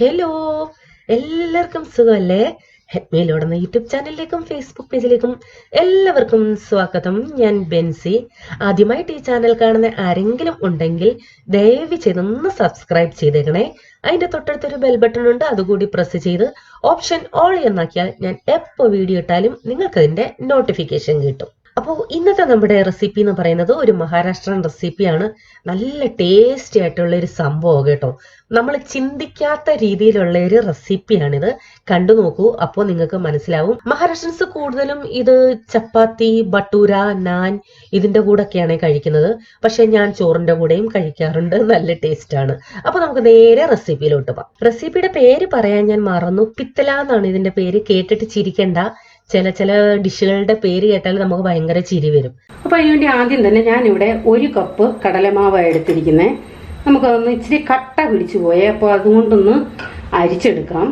Hello, എല്ലാവർക്കും സുഖമല്ലേ? ഹെറ്റ്മയിലോടുന്ന YouTube ചാനലിലേക്കും Facebook പേജിലേക്കും എല്ലാവർക്കും സ്വാഗതം. ഞാൻ ബെൻസി. ആദ്യമായിട്ട് ഈ ചാനൽ കാണുന്ന ആരെങ്കിലും ഉണ്ടെങ്കിൽ ദയവ് ചെയ്തൊന്ന് സബ്സ്ക്രൈബ് ചെയ്തേക്കണേ. അതിന്റെ തൊട്ടടുത്തൊരു ബെൽ ബട്ടൺ ഉണ്ട്, അതുകൂടി പ്രസ് ചെയ്ത് ഓപ്ഷൻ ഓൾ എന്നാക്കിയാൽ ഞാൻ എപ്പോൾ വീഡിയോ ഇട്ടാലും നിങ്ങൾക്ക് അതിന്റെ നോട്ടിഫിക്കേഷൻ കിട്ടും. അപ്പോൾ ഇന്നത്തെ നമ്മുടെ റെസിപ്പി എന്ന് പറയുന്നത് ഒരു മഹാരാഷ്ട്രൻ റെസിപ്പിയാണ്. നല്ല ടേസ്റ്റി ആയിട്ടുള്ള ഒരു സംഭവം കേട്ടോ. നമ്മൾ ചിന്തിക്കാത്ത രീതിയിലുള്ള ഒരു റെസിപ്പിയാണിത്. കണ്ടു നോക്കൂ, അപ്പോൾ നിങ്ങൾക്ക് മനസ്സിലാവും. മഹാരാഷ്ട്രൻസ് കൂടുതലും ഇത് ചപ്പാത്തി, ബട്ടൂര, നാൻ ഇതിന്റെ കൂടെ ഒക്കെയാണ് കഴിക്കുന്നത്. പക്ഷെ ഞാൻ ചോറിന്റെ കൂടെയും കഴിക്കാറുണ്ട്. നല്ല ടേസ്റ്റ് ആണ്. അപ്പൊ നമുക്ക് നേരെ റെസിപ്പിയിലോട്ട് പോകാം. റെസിപ്പിയുടെ പേര് പറയാൻ ഞാൻ മറന്നു. പിത്തല എന്നാണ് ഇതിന്റെ പേര്. കേട്ടിട്ട് ചിരിക്കണ്ട. ചില ഡിഷുകളുടെ പേര് കേട്ടാൽ നമുക്ക് ഭയങ്കര ചിരി വരും. അപ്പൊ അതിനുവേണ്ടി ആദ്യം തന്നെ ഞാനിവിടെ 1 കപ്പ് കടലമാവ് എടുത്തിരിക്കുന്നത്. നമുക്കതൊന്ന് ഇച്ചിരി കട്ട പിടിച്ചു പോയേ, അപ്പോൾ അതുകൊണ്ടൊന്ന് അരിച്ചെടുക്കാം.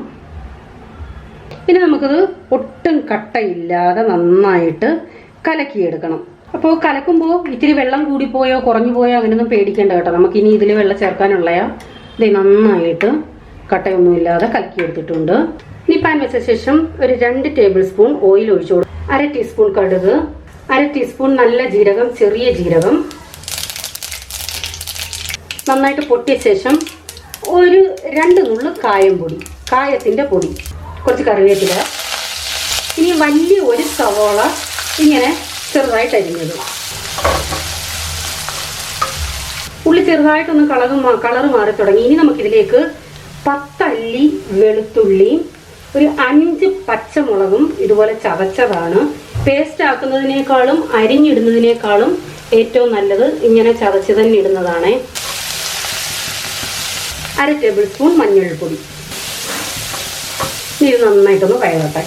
ഇനി നമുക്കത് ഒട്ടും കട്ടയില്ലാതെ നന്നായിട്ട് കലക്കിയെടുക്കണം. അപ്പോൾ കലക്കുമ്പോൾ ഇത്തിരി വെള്ളം കൂടിപ്പോയോ കുറഞ്ഞു പോയോ അങ്ങനെയൊന്നും പേടിക്കേണ്ട കേട്ടോ. നമുക്കിനി ഇതിൽ വെള്ളം ചേർക്കാനുള്ളയാ. ഇത് നന്നായിട്ട് കട്ടയൊന്നുമില്ലാതെ കലക്കിയെടുത്തിട്ടുണ്ട്. ഇനി പാൻ വെച്ച ശേഷം ഒരു 2 ടേബിൾ സ്പൂൺ ഓയിൽ ഒഴിച്ചു കൊടുക്കും. 1/2 ടീസ്പൂൺ കടുക്, 1/2 ടീസ്പൂൺ നല്ല ജീരകം, ചെറിയ ജീരകം നന്നായിട്ട് പൊട്ടിയ ശേഷം ഒരു 2 നുള്ളു കായത്തിന്റെ പൊടി, കുറച്ച് കറിവേപ്പില. ഇനി വലിയ ഒരു സവോള ഇങ്ങനെ ചെറുതായിട്ട് അരിഞ്ഞത്. ഉള്ളി ചെറുതായിട്ടൊന്ന് കളർ മാറി തുടങ്ങി. ഇനി നമുക്കിതിലേക്ക് 10 അല്ലി വെളുത്തുള്ളി, ഒരു 5 പച്ചമുളകും ഇതുപോലെ ചതച്ചതാണ്. പേസ്റ്റ് ആക്കുന്നതിനേക്കാളും അരിഞ്ഞിടുന്നതിനേക്കാളും ഏറ്റവും നല്ലത് ഇങ്ങനെ ചതച്ച് തന്നെ ഇടുന്നതാണ്. 1/2 ടേബിൾ സ്പൂൺ മഞ്ഞൾപ്പൊടി. ഇത് നന്നായിട്ടൊന്ന് വഴവട്ടെ.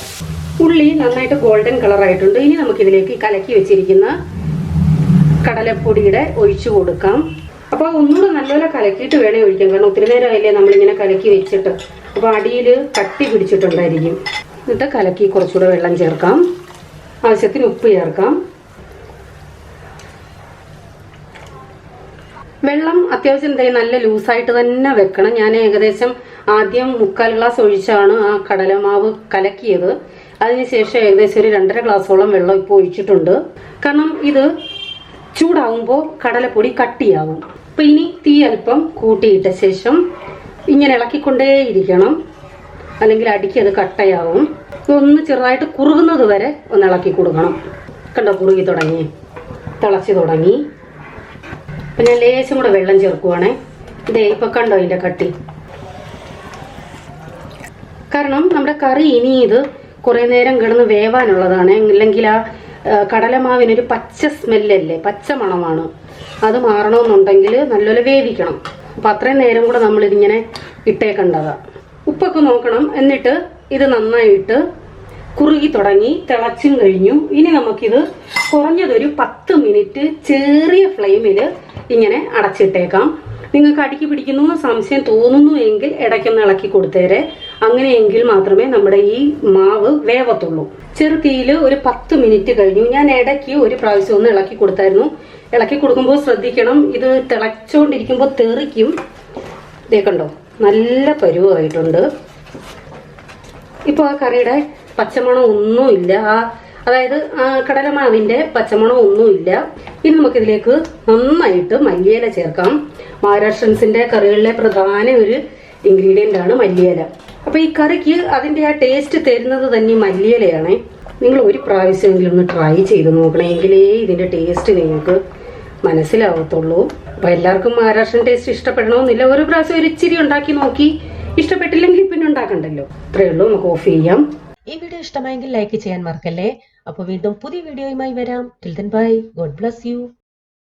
ഉള്ളി നന്നായിട്ട് ഗോൾഡൻ കളറായിട്ടുണ്ട്. ഇനി നമുക്കിതിലേക്ക് കലക്കി വെച്ചിരിക്കുന്ന കടലപ്പൊടിയുടെ ഒഴിച്ചു കൊടുക്കാം. അപ്പോൾ ഒന്നുകൂടെ നല്ലപോലെ കലക്കിയിട്ട് വേണേ ഒഴിക്കാം. കാരണം ഒത്തിരി നേരമായില്ലേ നമ്മളിങ്ങനെ കലക്കി വെച്ചിട്ട്. അപ്പോൾ അടിയിൽ കട്ടി പിടിച്ചിട്ടുണ്ടായിരിക്കും. എന്നിട്ട് കലക്കി കുറച്ചുകൂടെ വെള്ളം ചേർക്കാം. ആവശ്യത്തിന് ഉപ്പ് ചേർക്കാം. വെള്ളം അത്യാവശ്യം നല്ല ലൂസായിട്ട് തന്നെ വെക്കണം. ഞാൻ ഏകദേശം ആദ്യം 3/4 ഗ്ലാസ് ഒഴിച്ചാണ് ആ കടലമാവ് കലക്കിയത്. അതിനുശേഷം ഏകദേശം ഒരു 2.5 ഗ്ലാസോളം വെള്ളം ഇപ്പോൾ ഒഴിച്ചിട്ടുണ്ട്. കാരണം ഇത് ചൂടാവുമ്പോൾ കടലപ്പൊടി കട്ടിയാവും. അപ്പം ഇനി തീ അല്പം കൂട്ടിയിട്ട ശേഷം ഇങ്ങനെ ഇളക്കിക്കൊണ്ടേയിരിക്കണം, അല്ലെങ്കിൽ അടിക്ക് അത് കട്ടയാവും. ഒന്ന് ചെറുതായിട്ട് കുറുകുന്നത് വരെ ഒന്ന് ഇളക്കി കൊടുക്കണം. കണ്ടോ, കുറുകി തുടങ്ങി, തിളച്ച് തുടങ്ങി. അപ്പം ഞാൻ ലേശം കൂടെ വെള്ളം ചേർക്കുവാണേ. ഇതേ ഇപ്പം കണ്ടോ ഇതിൻ്റെ കട്ടി. കാരണം നമ്മുടെ കറി ഇനി ഇത് കുറേ നേരം കിടന്ന് വേവാനുള്ളതാണ്. അല്ലെങ്കിൽ ആ കടലമാവിനൊരു പച്ച സ്മെല്ലല്ലേ, പച്ച മണമാണ്. അത് മാറണമെന്നുണ്ടെങ്കിൽ നല്ലപോലെ വേവിക്കണം. അപ്പം അത്രയും നേരം കൂടെ നമ്മളിതിങ്ങനെ ഇട്ടേക്കേണ്ടതാണ്. ഉപ്പൊക്കെ നോക്കണം. എന്നിട്ട് ഇത് നന്നായിട്ട് കുറുകി തുടങ്ങി, തിളച്ചും കഴിഞ്ഞു. ഇനി നമുക്കിത് കുറഞ്ഞതൊരു 10 മിനിറ്റ് ചെറിയ ഫ്ലെയിമിൽ ഇങ്ങനെ അടച്ചിട്ടേക്കാം. നിങ്ങൾക്ക് അടിക്ക് പിടിക്കുന്നു സംശയം തോന്നുന്നു എങ്കിൽ ഇടയ്ക്കൊന്ന് ഇളക്കി കൊടുത്തേരെ. അങ്ങനെയെങ്കിൽ മാത്രമേ നമ്മുടെ ഈ മാവ് വേവത്തുള്ളൂ. ചെറുതീയിൽ ഒരു 10 മിനിറ്റ് കഴിഞ്ഞു. ഞാൻ ഇടയ്ക്ക് ഒരു പ്രാവശ്യം ഒന്ന് ഇളക്കി കൊടുത്തായിരുന്നു. ഇളക്കി കൊടുക്കുമ്പോൾ ശ്രദ്ധിക്കണം, ഇത് തിളച്ചുകൊണ്ടിരിക്കുമ്പോൾ തെറിക്കും. ഇതേ കണ്ടോ, നല്ല പരുവായിട്ടുണ്ട്. ഇപ്പോൾ ആ കറിയുടെ പച്ചമണം ഒന്നുമില്ല. അതായത് കടലമാവിൻ്റെ പച്ചമണം ഒന്നുമില്ല. ഇനി നമുക്കിതിലേക്ക് നന്നായിട്ട് മല്ലിയില ചേർക്കാം. മഹാരാഷ്ട്രൻസിൻ്റെ കറികളിലെ പ്രധാന ഒരു ഇൻഗ്രീഡിയൻ്റ് ആണ് മല്ലിയില. അപ്പോൾ ഈ കറിക്ക് അതിൻ്റെ ആ ടേസ്റ്റ് തരുന്നത് തന്നെ മല്ലിയിലയാണ്. നിങ്ങൾ ഒരു പ്രാവശ്യമെങ്കിലും ഒന്ന് ട്രൈ ചെയ്ത് നോക്കണേ, എങ്കിലേ ഇതിൻ്റെ ടേസ്റ്റ് നിങ്ങൾക്ക് മനസ്സിലാവത്തുള്ളൂ. അപ്പോൾ എല്ലാവർക്കും മഹാരാഷ്ട്രൻ ടേസ്റ്റ് ഇഷ്ടപ്പെടണമെന്നില്ല. ഒരു പ്രാവശ്യം ഒരു ഇച്ചിരി ഉണ്ടാക്കി നോക്കി, ഇഷ്ടപ്പെട്ടില്ലെങ്കിൽ പിന്നെ ഉണ്ടാക്കണ്ടല്ലോ. അത്രയേ ഉള്ളൂ. നമുക്ക് ഓഫ് ചെയ്യാം. ഈ വീഡിയോ ഇഷ്ടമായെങ്കിൽ ലൈക്ക് ചെയ്യാൻ മറക്കല്ലേ. അപ്പോൾ വീണ്ടും പുതിയ വീഡിയോയുമായി വരാം. Till then bye. God bless you.